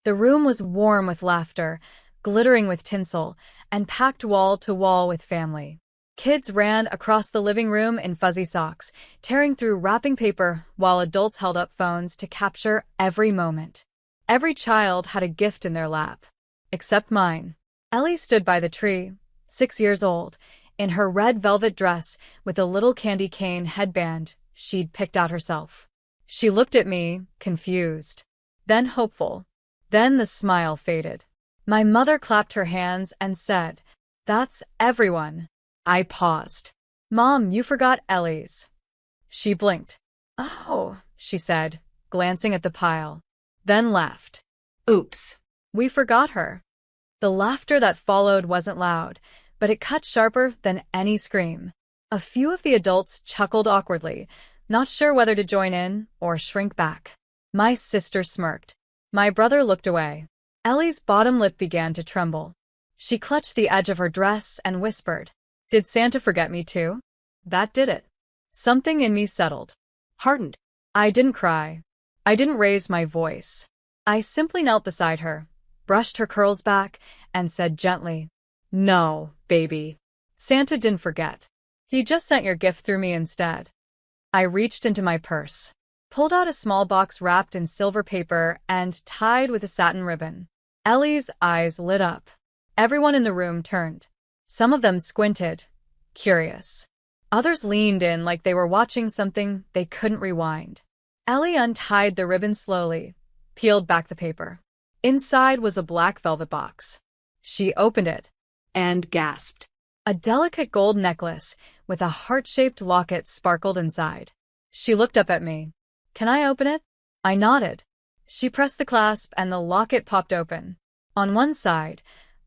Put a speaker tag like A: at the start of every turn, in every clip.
A: The room was warm with laughter, glittering with tinsel, and packed wall to wall with family. Kids ran across the living room in fuzzy socks, tearing through wrapping paper while adults held up phones to capture every moment. Every child had a gift in their lap. Except mine. Ellie stood by the tree, 6 years old, in her red velvet dress with a little candy cane headband she'd picked out herself. She looked at me, confused, then hopeful. Then the smile faded. My mother clapped her hands and said, "That's everyone." I paused. "Mom, you forgot Ellie's." She blinked. "Oh," she said, glancing at the pile. Then laughed. "Oops. We forgot her." The laughter that followed wasn't loud, but it cut sharper than any scream. A few of the adults chuckled awkwardly, not sure whether to join in or shrink back. My sister smirked. My brother looked away. Ellie's bottom lip began to tremble. She clutched the edge of her dress and whispered, "Did Santa forget me too?" That did it. Something in me settled. Hardened. I didn't cry. I didn't raise my voice. I simply knelt beside her, brushed her curls back, and said gently, "No, baby. Santa didn't forget. He just sent your gift through me instead." I reached into my purse, pulled out a small box wrapped in silver paper and tied with a satin ribbon. Ellie's eyes lit up. Everyone in the room turned. Some of them squinted, curious. Others leaned in like they were watching something they couldn't rewind. Ellie untied the ribbon slowly, peeled back the paper. Inside was a black velvet box. She opened it and gasped. A delicate gold necklace with a heart-shaped locket sparkled inside. She looked up at me. "Can I open it?" I nodded. She pressed the clasp and the locket popped open. On one side,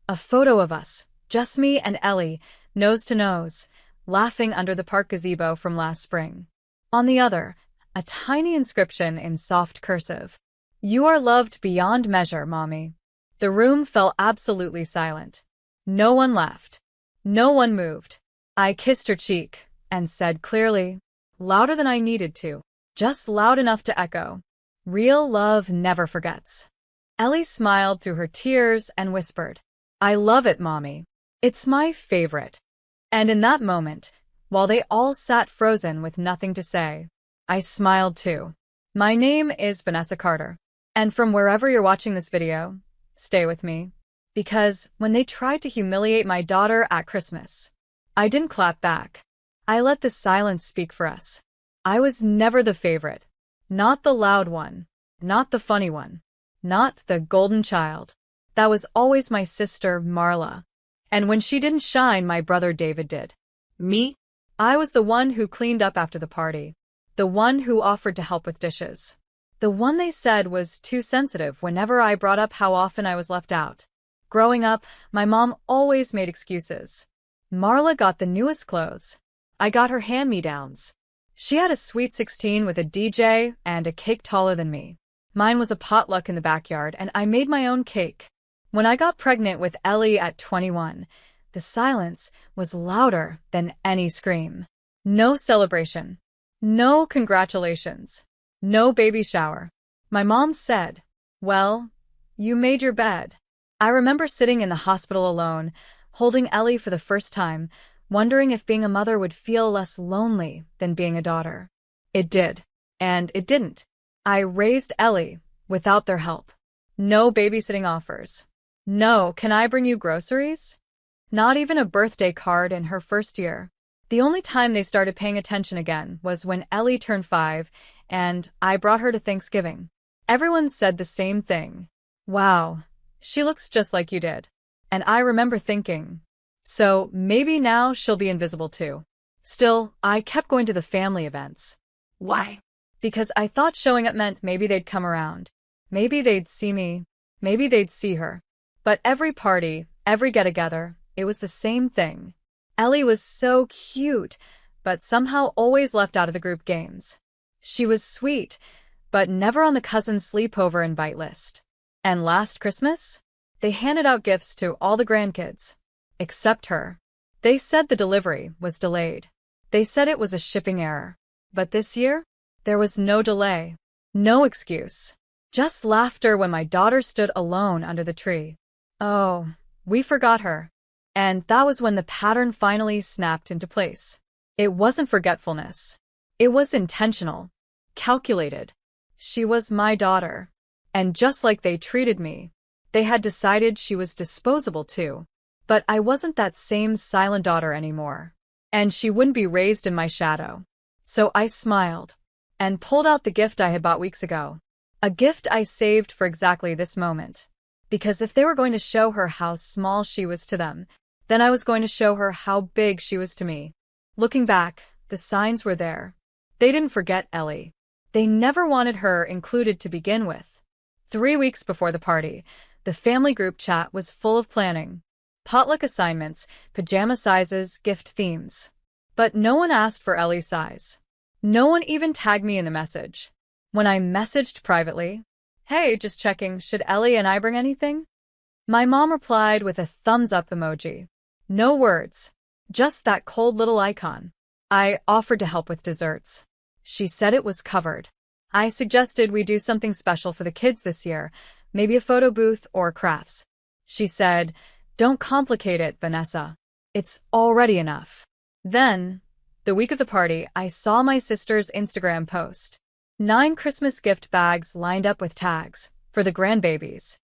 A: a photo of us, just me and Ellie, nose to nose, laughing under the park gazebo from last spring. On the other, a tiny inscription in soft cursive. "You are loved beyond measure, Mommy." The room fell absolutely silent. No one laughed. No one moved. I kissed her cheek and said clearly, louder than I needed to, just loud enough to echo, "Real love never forgets." Ellie smiled through her tears and whispered, "I love it, Mommy. It's my favorite." And in that moment, while they all sat frozen with nothing to say, I smiled too. My name is Vanessa Carter. And from wherever you're watching this video, stay with me. Because when they tried to humiliate my daughter at Christmas, I didn't clap back. I let the silence speak for us. I was never the favorite. Not the loud one. Not the funny one. Not the golden child. That was always my sister, Marla. And when she didn't shine, my brother David did. Me? I was the one who cleaned up after the party. The one who offered to help with dishes. The one they said was too sensitive whenever I brought up how often I was left out. Growing up, my mom always made excuses. Marla got the newest clothes. I got her hand-me-downs. She had a sweet 16 with a DJ and a cake taller than me. Mine was a potluck in the backyard, and I made my own cake. When I got pregnant with Ellie at 21, the silence was louder than any scream. No celebration. No congratulations. No baby shower. My mom said, "Well, you made your bed." I remember sitting in the hospital alone, holding Ellie for the first time, wondering if being a mother would feel less lonely than being a daughter. It did. And it didn't. I raised Ellie without their help. No babysitting offers. No, "Can I bring you groceries?" Not even a birthday card in her first year. The only time they started paying attention again was when Ellie turned 5, and I brought her to Thanksgiving. Everyone said the same thing. "Wow, she looks just like you did." And I remember thinking, so maybe now she'll be invisible too. Still, I kept going to the family events. Why? Because I thought showing up meant maybe they'd come around. Maybe they'd see me. Maybe they'd see her. But every party, every get-together, it was the same thing. Ellie was so cute, but somehow always left out of the group games. She was sweet, but never on the cousin sleepover invite list. And last Christmas, they handed out gifts to all the grandkids. Except her. They said the delivery was delayed. They said it was a shipping error. But this year, there was no delay. No excuse. Just laughter when my daughter stood alone under the tree. Oh, we forgot her. And that was when the pattern finally snapped into place. It wasn't forgetfulness. It was intentional. Calculated. She was my daughter. And just like they treated me, they had decided she was disposable too. But I wasn't that same silent daughter anymore. And she wouldn't be raised in my shadow. So I smiled and pulled out the gift I had bought weeks ago. A gift I saved for exactly this moment. Because if they were going to show her how small she was to them, then I was going to show her how big she was to me. Looking back, the signs were there. They didn't forget Ellie. They never wanted her included to begin with. 3 weeks before the party, the family group chat was full of planning. Potluck assignments, pajama sizes, gift themes. But no one asked for Ellie's size. No one even tagged me in the message. When I messaged privately, "Hey, just checking, should Ellie and I bring anything?" My mom replied with a thumbs up emoji. No words, just that cold little icon. I offered to help with desserts. She said it was covered. I suggested we do something special for the kids this year, maybe a photo booth or crafts. She said, "Don't complicate it, Vanessa. It's already enough." Then, the week of the party, I saw my sister's Instagram post. 9 Christmas gift bags lined up with tags for the grandbabies.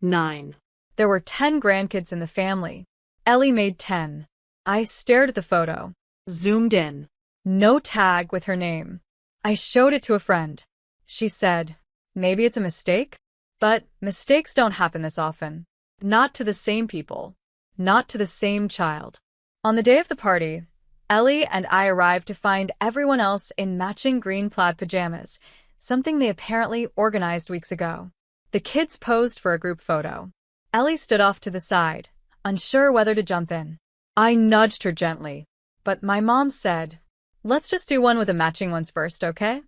B: 9.
A: There were 10 grandkids in the family. Ellie made 10. I stared at the photo.
B: Zoomed in.
A: No tag with her name. I showed it to a friend. She said, "Maybe it's a mistake?" But mistakes don't happen this often. Not to the same people. Not to the same child. On the day of the party, Ellie and I arrived to find everyone else in matching green plaid pajamas, something they apparently organized weeks ago. The kids posed for a group photo. Ellie stood off to the side, unsure whether to jump in. I nudged her gently, but my mom said, "Let's just do one with the matching ones first, okay?"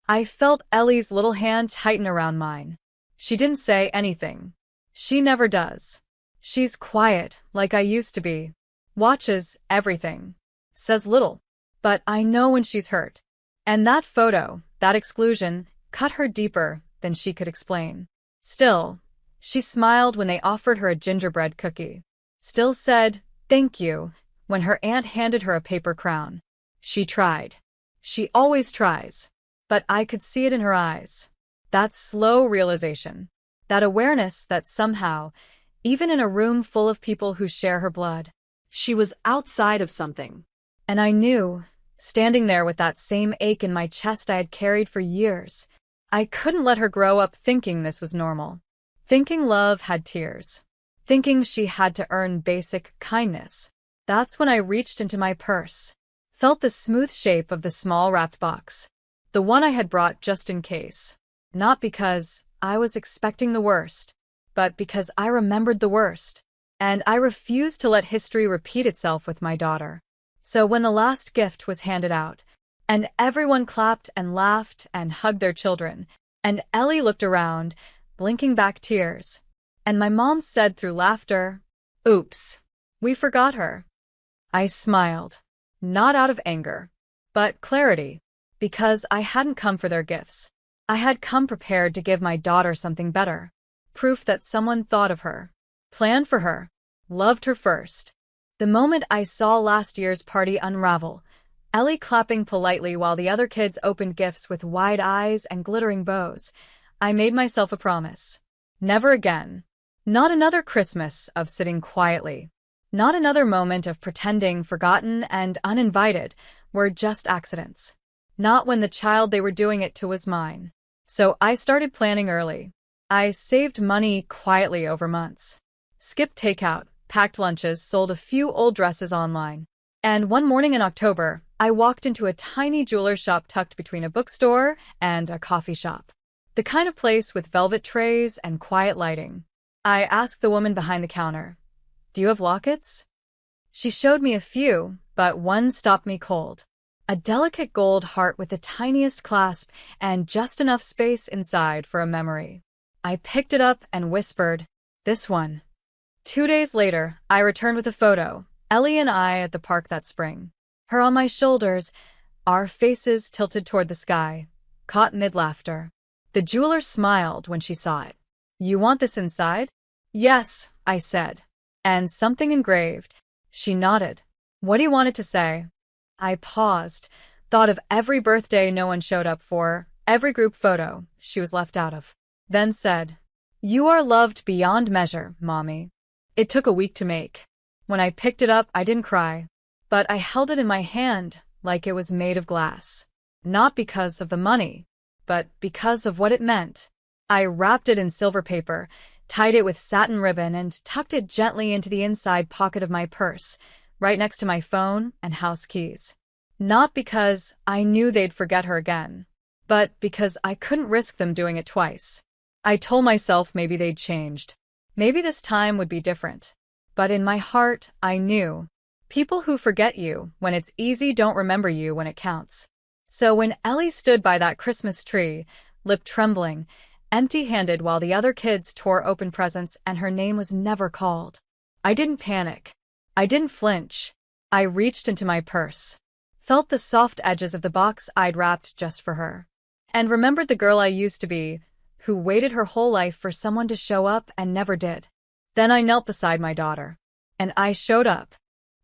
A: I felt Ellie's little hand tighten around mine. She didn't say anything. She never does. She's quiet, like I used to be. Watches everything. Says little. But I know when she's hurt. And that photo, that exclusion, cut her deeper than she could explain. Still, she smiled when they offered her a gingerbread cookie. Still said, "Thank you," when her aunt handed her a paper crown. She tried. She always tries. But I could see it in her eyes. That slow realization. That awareness that somehow, even in a room full of people who share her blood,
B: she was outside of something.
A: And I knew, standing there with that same ache in my chest I had carried for years, I couldn't let her grow up thinking this was normal. Thinking love had tears. Thinking she had to earn basic kindness. That's when I reached into my purse. Felt the smooth shape of the small wrapped box. The one I had brought just in case. Not because I was expecting the worst, but because I remembered the worst. And I refused to let history repeat itself with my daughter. So when the last gift was handed out, and everyone clapped and laughed and hugged their children, and Ellie looked around, blinking back tears, and my mom said through laughter, "Oops, we forgot her." I smiled, not out of anger, but clarity, because I hadn't come for their gifts. I had come prepared to give my daughter something better. Proof that someone thought of her, planned for her, loved her first. The moment I saw last year's party unravel, Ellie clapping politely while the other kids opened gifts with wide eyes and glittering bows, I made myself a promise. Never again. Not another Christmas of sitting quietly. Not another moment of pretending forgotten and uninvited were just accidents. Not when the child they were doing it to was mine. So I started planning early. I saved money quietly over months. Skipped takeout, packed lunches, sold a few old dresses online. And one morning in October, I walked into a tiny jeweler's shop tucked between a bookstore and a coffee shop. The kind of place with velvet trays and quiet lighting. I asked the woman behind the counter, "Do you have lockets?" She showed me a few, but one stopped me cold. A delicate gold heart with the tiniest clasp and just enough space inside for a memory. I picked it up and whispered, "This one." 2 days later, I returned with a photo, Ellie and I at the park that spring. Her on my shoulders, our faces tilted toward the sky, caught mid-laughter. The jeweler smiled when she saw it. You want this inside? Yes, I said. And something engraved. She nodded. What do you want it to say? I paused, thought of every birthday no one showed up for, every group photo she was left out of. Then said, You are loved beyond measure, Mommy. It took a week to make. When I picked it up, I didn't cry. But I held it in my hand like it was made of glass. Not because of the money, but because of what it meant. I wrapped it in silver paper, tied it with satin ribbon, and tucked it gently into the inside pocket of my purse, right next to my phone and house keys. Not because I knew they'd forget her again, but because I couldn't risk them doing it twice. I told myself maybe they'd changed. Maybe this time would be different. But in my heart, I knew. People who forget you when it's easy don't remember you when it counts. So when Ellie stood by that Christmas tree, lip trembling, empty-handed while the other kids tore open presents and her name was never called, I didn't panic. I didn't flinch. I reached into my purse, felt the soft edges of the box I'd wrapped just for her, and remembered the girl I used to be, who waited her whole life for someone to show up and never did. Then I knelt beside my daughter, and I showed up.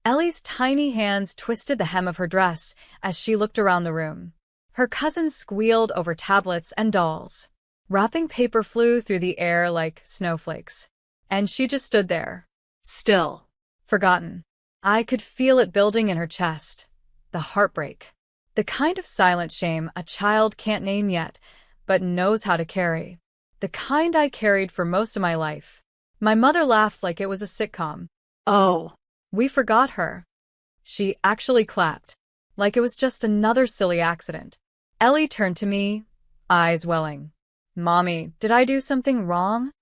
A: Ellie's tiny hands twisted the hem of her dress as she looked around the room. Her cousins squealed over tablets and dolls. Wrapping paper flew through the air like snowflakes. And she just stood there.
B: Still.
A: Forgotten. I could feel it building in her chest. The heartbreak. The kind of silent shame a child can't name yet, but knows how to carry. The kind I carried for most of my life. My mother laughed like it was a sitcom.
B: Oh.
A: We forgot her. She actually clapped, like it was just another silly accident. Ellie turned to me, eyes welling. Mommy, did I do something wrong?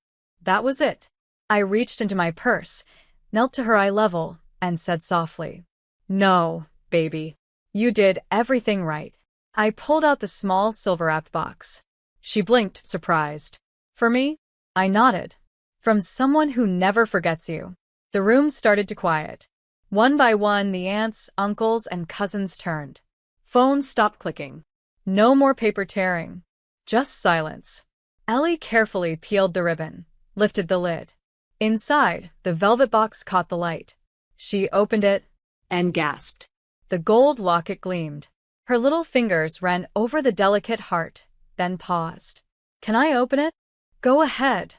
A: That was it. I reached into my purse, knelt to her eye level, and said softly, No, baby. You did everything right. I pulled out the small silver-wrapped box. She blinked, surprised. For me? I nodded. From someone who never forgets you. The room started to quiet. One by one, the aunts, uncles, and cousins turned. Phones stopped clicking. No more paper tearing. Just silence. Ellie carefully peeled the ribbon, lifted the lid. Inside, the velvet box caught the light. She opened it
B: And gasped.
A: The gold locket gleamed. Her little fingers ran over the delicate heart, then paused. Can I open it? Go ahead,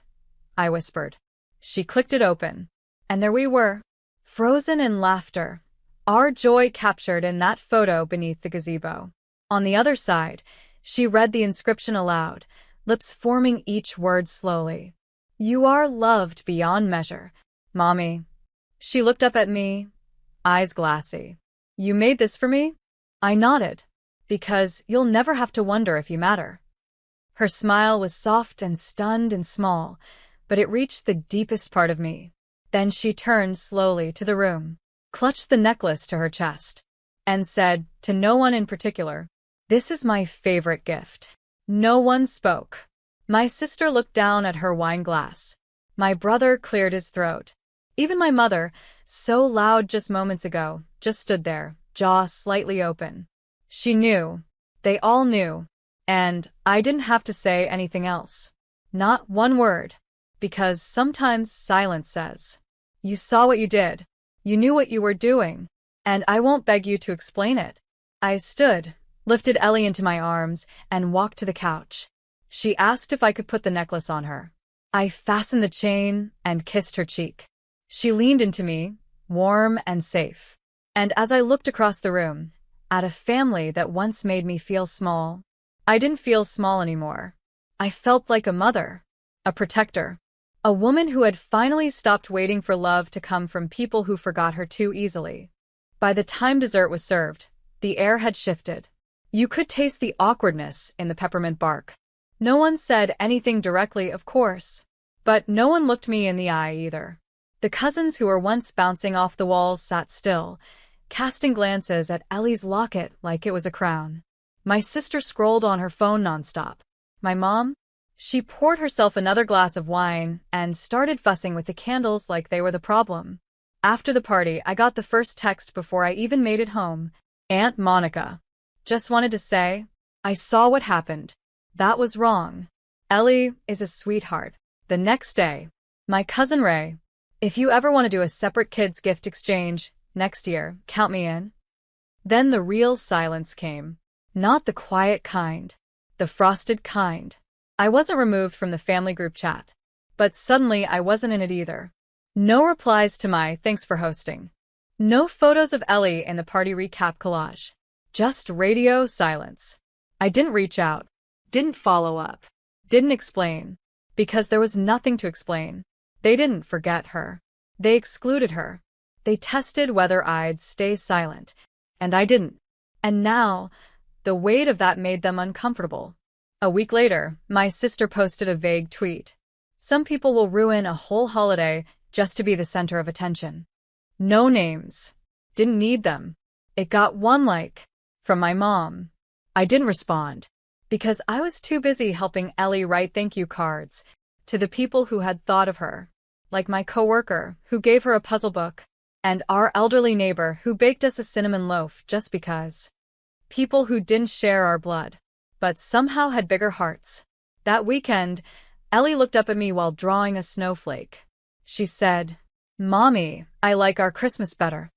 A: I whispered. She clicked it open. And there we were, frozen in laughter, our joy captured in that photo beneath the gazebo. On the other side, she read the inscription aloud, lips forming each word slowly. You are loved beyond measure, Mommy. She looked up at me, eyes glassy. You made this for me? I nodded. Because you'll never have to wonder if you matter. Her smile was soft and stunned and small, but it reached the deepest part of me. Then she turned slowly to the room, clutched the necklace to her chest, and said, to no one in particular, This is my favorite gift. No one spoke. My sister looked down at her wine glass. My brother cleared his throat. Even my mother, so loud just moments ago, just stood there, jaw slightly open. She knew. They all knew. And I didn't have to say anything else. Not one word. Because sometimes silence says, You saw what you did. You knew what you were doing. And I won't beg you to explain it. I stood, lifted Ellie into my arms, and walked to the couch. She asked if I could put the necklace on her. I fastened the chain and kissed her cheek. She leaned into me, warm and safe. And as I looked across the room, at a family that once made me feel small, I didn't feel small anymore. I felt like a mother, a protector, a woman who had finally stopped waiting for love to come from people who forgot her too easily. By the time dessert was served, the air had shifted. You could taste the awkwardness in the peppermint bark. No one said anything directly, of course, but no one looked me in the eye either. The cousins who were once bouncing off the walls sat still, casting glances at Ellie's locket like it was a crown. My sister scrolled on her phone nonstop. My mom? She poured herself another glass of wine and started fussing with the candles like they were the problem. After the party, I got the first text before I even made it home. Aunt Monica. Just wanted to say, I saw what happened. That was wrong. Ellie is a sweetheart. The next day, my cousin Ray, if you ever want to do a separate kids' gift exchange next year, count me in. Then the real silence came. Not the quiet kind, the frosted kind. I wasn't removed from the family group chat, but suddenly I wasn't in it either. No replies to my thanks for hosting. No photos of Ellie in the party recap collage. Just radio silence. I didn't reach out,
B: Didn't follow up.
A: didn't explain, because there was nothing to explain. They didn't forget her. They excluded her. They tested whether I'd stay silent, and I didn't. And now, the weight of that made them uncomfortable. A week later, my sister posted a vague tweet. Some people will ruin a whole holiday just to be the center of attention. No names. Didn't need them. It got one like, from my mom. I didn't respond, because I was too busy helping Ellie write thank you cards to the people who had thought of her, like my coworker who gave her a puzzle book, and our elderly neighbor who baked us a cinnamon loaf just because. People who didn't share our blood, but somehow had bigger hearts. That weekend, Ellie looked up at me while drawing a snowflake. She said, "Mommy, I like our Christmas better."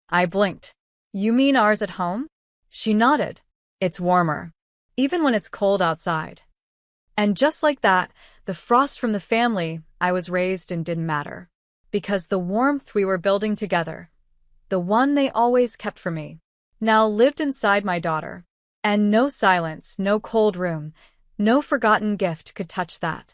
A: I blinked. "You mean ours at home?" She nodded. "It's warmer, even when it's cold outside." And just like that, the frost from the family I was raised in didn't matter. Because the warmth we were building together, the one they always kept for me, now lived inside my daughter. And no silence, no cold room, no forgotten gift could touch that.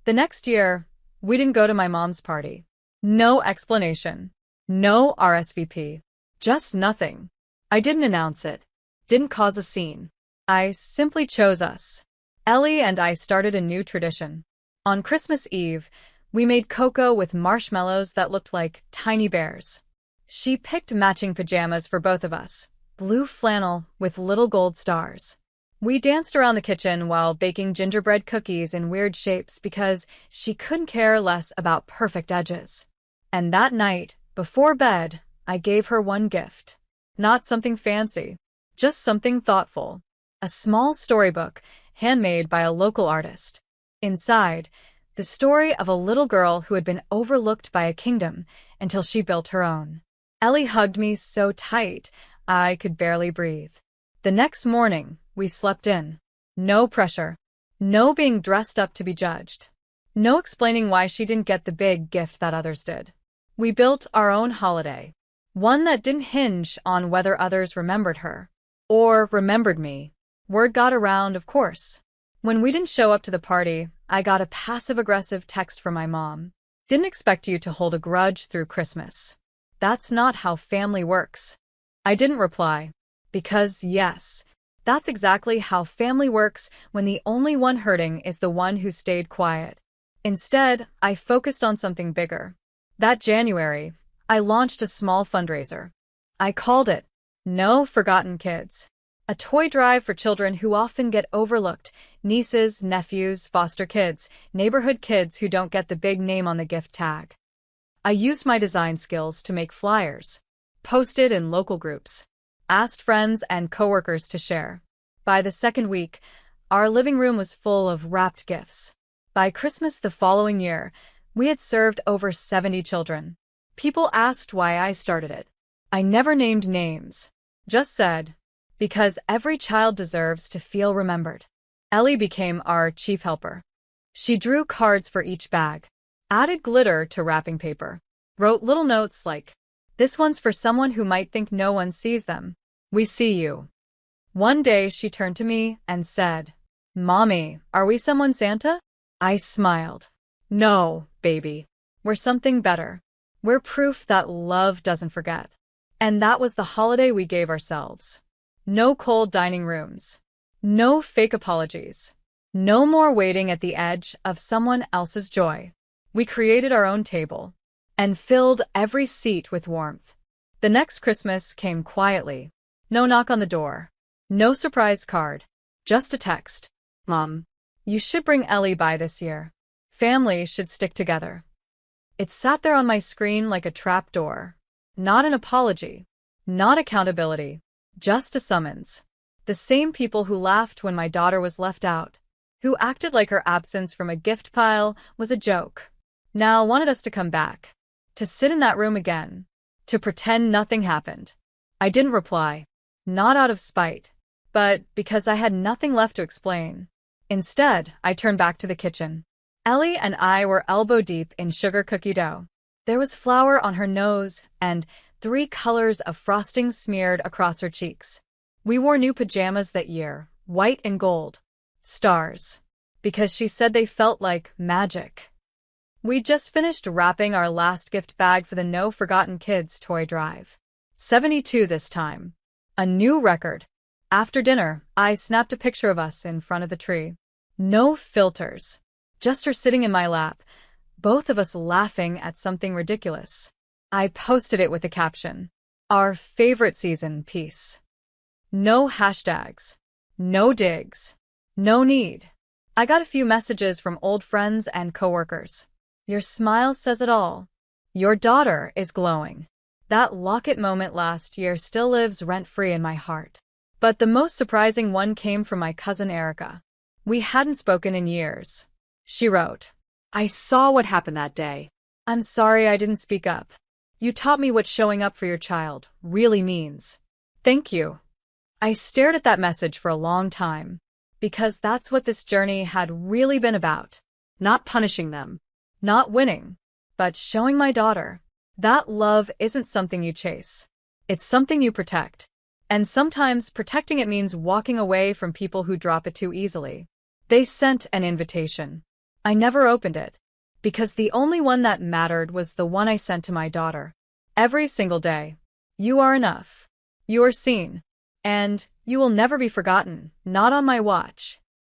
A: The next year, we didn't go to my mom's party. No explanation. No RSVP. Just nothing. I didn't announce it. Didn't cause a scene. I simply chose us. Ellie and I started a new tradition. On Christmas Eve, we made cocoa with marshmallows that looked like tiny bears. She picked matching pajamas for both of us, blue flannel with little gold stars. We danced around the kitchen while baking gingerbread cookies in weird shapes because she couldn't care less about perfect edges. And that night, before bed, I gave her one gift. Not something fancy, just something thoughtful. A small storybook, handmade by a local artist. Inside, the story of a little girl who had been overlooked by a kingdom until she built her own. Ellie hugged me so tight, I could barely breathe. The next morning, we slept in. No pressure. No being dressed up to be judged. No explaining why she didn't get the big gift that others did. We built our own holiday. One that didn't hinge on whether others remembered her. Or remembered me. Word got around, of course. When we didn't show up to the party, I got a passive-aggressive text from my mom. "Didn't expect you to hold a grudge through Christmas. That's not how family works." I didn't reply. Because, yes, that's exactly how family works when the only one hurting is the one who stayed quiet. Instead, I focused on something bigger. That January, I launched a small fundraiser. I called it No Forgotten Kids. A toy drive for children who often get overlooked, nieces, nephews, foster kids, neighborhood kids who don't get the big name on the gift tag. I used my design skills to make flyers, posted in local groups, asked friends and coworkers to share. By the second week, our living room was full of wrapped gifts. By Christmas the following year, we had served over 70 children. People asked why I started it. I never named names, just said, because every child deserves to feel remembered. Ellie became our chief helper. She drew cards for each bag, added glitter to wrapping paper, wrote little notes like, "This one's for someone who might think no one sees them. We see you." One day she turned to me and said, "Mommy, are we someone Santa?" I smiled. "No, baby. We're something better. We're proof that love doesn't forget." And that was the holiday we gave ourselves. No cold dining rooms. No fake apologies. No more waiting at the edge of someone else's joy. We created our own table and filled every seat with warmth. The next Christmas came quietly. No knock on the door. No surprise card. Just a text. "Mom, you should bring Ellie by this year. Family should stick together." It sat there on my screen like a trap door. Not an apology. Not accountability. Just a summons. The same people who laughed when my daughter was left out. who acted like her absence from a gift pile was a joke, now wanted us to come back, to sit in that room again, to pretend nothing happened. I didn't reply, not out of spite, but because I had nothing left to explain. Instead, I turned back to the kitchen. Ellie and I were elbow-deep in sugar cookie dough. There was flour on her nose and 3 colors of frosting smeared across her cheeks. We wore new pajamas that year, white and gold. Stars. Because she said they felt like magic. We just finished wrapping our last gift bag for the No Forgotten Kids toy drive. 72 this time. A new record. After dinner, I snapped a picture of us in front of the tree. No filters. Just her sitting in my lap, both of us laughing at something ridiculous. I posted it with the caption, "Our favorite season piece." No hashtags. No digs. No need. I got a few messages from old friends and coworkers. Your smile says it all. Your daughter is glowing. That locket moment last year still lives rent-free in my heart. But the most surprising one came from my cousin Erica. We hadn't spoken in years. She wrote,
B: I saw what happened that day.
A: I'm sorry I didn't speak up. You taught me what showing up for your child really means. Thank you. I stared at that message for a long time, because that's what this journey had really been about.
B: Not punishing them.
A: Not winning, but showing my daughter. That love isn't something you chase. It's something you protect. And sometimes protecting it means walking away from people who drop it too easily. They sent an invitation. I never opened it, because the only one that mattered was the one I sent to my daughter. Every single day. You are enough. You are seen. And you will never be forgotten, not on my watch.